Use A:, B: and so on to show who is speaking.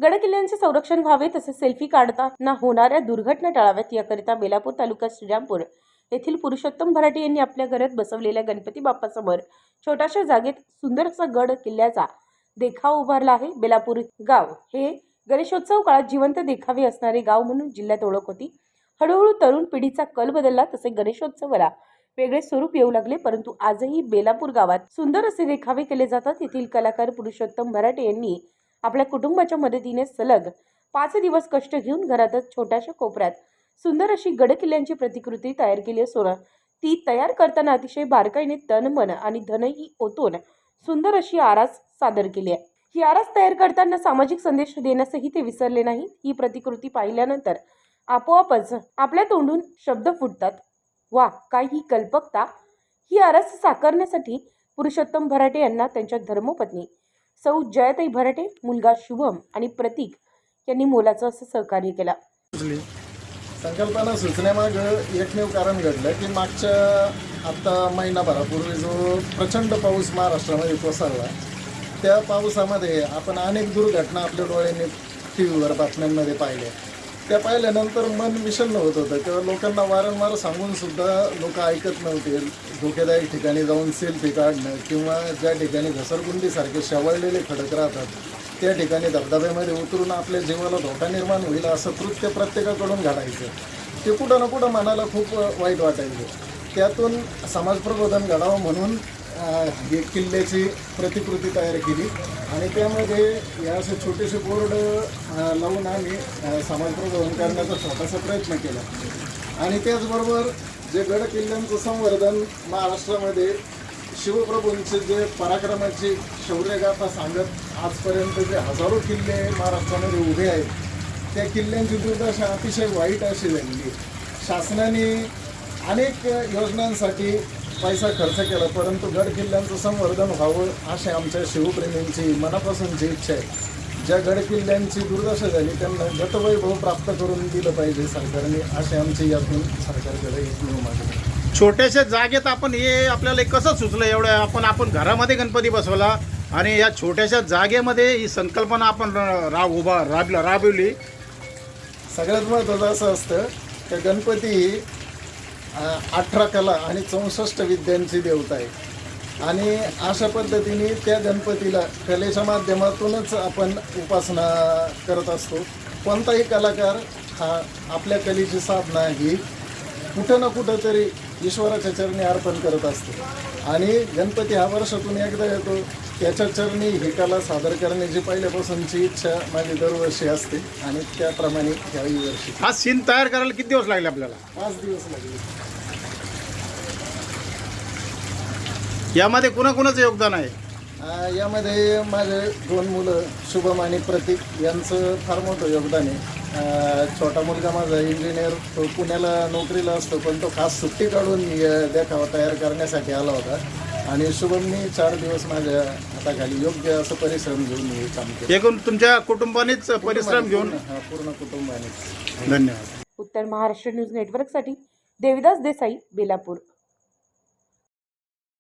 A: गडकिल्ल्यांचे संरक्षण व्हावे तसेच सेल्फी काढताना होणाऱ्या दुर्घटना टाळाव्यात याकरिता बेलापूर तालुक्यात श्रीरामपूर येथील पुरुषोत्तम भराटे यांनी आपल्या घरात बसवलेल्या गणपती बाप्पासमोर छोट्याशा जागेत सुंदर असा गड किल्ल्याचा देखावा उभारला आहे। बेलापूर गाव हे गणेशोत्सव काळात जिवंत देखावे असणारे गाव म्हणून जिल्ह्यात ओळख होती। हळूहळू तरुण पिढीचा कल बदलला तसे गणेशोत्सवाला वेगळे स्वरूप येऊ लागले, परंतु आजही बेलापूर गावात सुंदर असे देखावे केले जातात। येथील कलाकार पुरुषोत्तम भराटे यांनी आपल्या कुटुंबाच्या मदतीने सलग 5 दिवस कष्ट घेऊन घरातच छोट्याशा कोपऱ्यात सुंदर अशी गडकिल्ल्यांची प्रतिकृती तयार केली असून ती तयार करताना अतिशय बारकाईने तन मन आणि धनही ओतून सुंदर अशी आरास सादर केली आहे। ही आरास तयार करताना सामाजिक संदेश देण्यासही ते विसरले नाही। ही प्रतिकृती पाहिल्यानंतर आपोआपच आपल्या तोंडून शब्द फुटतात। वा, काय ही कल्पकता! ही आरास साकारण्यासाठी पुरुषोत्तम भराटे यांना त्यांच्या धर्मपत्नी सौ जयताई भराटे, मुलगा शुभम आणि प्रतीक यांनी मोलाचं असं सहकार्य केलं।
B: संकल्पना सुचण्यामागं एकमेव कारण घडलं की मागच्या आता महिनाभरापूर्वी जो प्रचंड पाऊस महाराष्ट्रामध्ये कोसळला, त्या पावसामध्ये आपण अनेक दुर्घटना आपल्या डोळ्यांनी टीव्हीवर बातम्यांमध्ये पाहिल्या। त्या पाहिल्यानंतर मन विषण्ण होत होतं किंवा लोकांना वारंवार सांगून सुद्धा लोक ऐकत नव्हते। धोकेदायक ठिकाणी जाऊन सेल्फी काढणं किंवा ज्या ठिकाणी घसरगुंडीसारखे शेवळलेले खडक राहतात त्या ठिकाणी धबधब्यामध्ये उतरून आपल्या जीवाला धोका निर्माण होईल असं कृत्य प्रत्येकाकडून घडायचं। ते कुठं ना कुठं मनाला खूप वाईट वाटायचं। त्यातून समाज प्रबोधन घडावं म्हणून एक किल्ल्याची प्रतिकृती तयार केली आणि त्यामध्ये या असे छोटेसे बोर्ड लावून आम्ही समाज प्रबोधन करण्याचा छोटासा प्रयत्न केला। आणि त्याचबरोबर जे गड किल्ल्यांचं संवर्धन महाराष्ट्रामध्ये शिवप्रभूंचे जे पराक्रमाची शौर्यगाथा सांगत आजपर्यंत जे हजारो किल्ले महाराष्ट्रामध्ये उभे आहेत, त्या किल्ल्यांची दुर्दशा अतिशय वाईट अशी झालेली। शासनाने अनेक योजनांसाठी पैसा खर्च केला, परंतु गड किल्ल्यांचं संवर्धन व्हावं अशी आमच्या शिवप्रेमींची मनापासूनची इच्छा आहे। ज्या गड किल्ल्यांची दुर्दशा झाली त्यांना गतवैभव प्राप्त करून दिलं पाहिजे सरकारने, अशी आमची यातून सरकारकडे एकमेव मागणी आहे।
C: छोट्याशा जागेत आपण हे आपल्याला कसं सुचलं एवढं आपण घरामध्ये गणपती बसवला आणि या छोट्याशा जागेमध्ये ही संकल्पना आपण राबवली।
B: सगळ्यात महत्त्वाचं असं असतं की गणपती ही 18 कला आणि 64 विद्यांची देवता आहे आणि अशा पद्धतीने त्या गणपतीला कलेच्या माध्यमातूनच आपण उपासना करत असतो। कोणताही कलाकार हा आपल्या कलेची साधना ही कुठं ना कुठं तरी ईश्वराच्या चरणी अर्पण करत असतो आणि गणपती हा वर्षातून एकदा येतो, त्याच्या चरणी ही कला सादर करण्याची पहिल्यापासूनची इच्छा माझी दरवर्षी असते आणि त्याप्रमाणे याही वर्षी
C: हा सीन तयार करायला किती दिवस लागले आपल्याला?
B: 5 दिवस लागले।
C: यामध्ये कुणाकुणाचं योगदान आहे?
B: यामध्ये माझे 2 मुलं शुभम आणि प्रतीक यांचं फार मोठं योगदान आहे। छोटा मुलगा माझा इंजिनियर, तो पुण्याला नोकरीला असतो, पण तो खास सुट्टी काढून देखावा तयार करण्यासाठी आला होता आणि शुभमनी 4 दिवस माझ्या हाताखाली योग्य असं परिश्रम घेऊन हे काम केलं।
C: एकूण तुमच्या कुटुंबानेच परिश्रम घेऊन?
B: पूर्ण कुटुंबाने।
C: धन्यवाद।
A: उत्तर महाराष्ट्र न्यूज नेटवर्कसाठी देविदास देसाई, बेलापूर।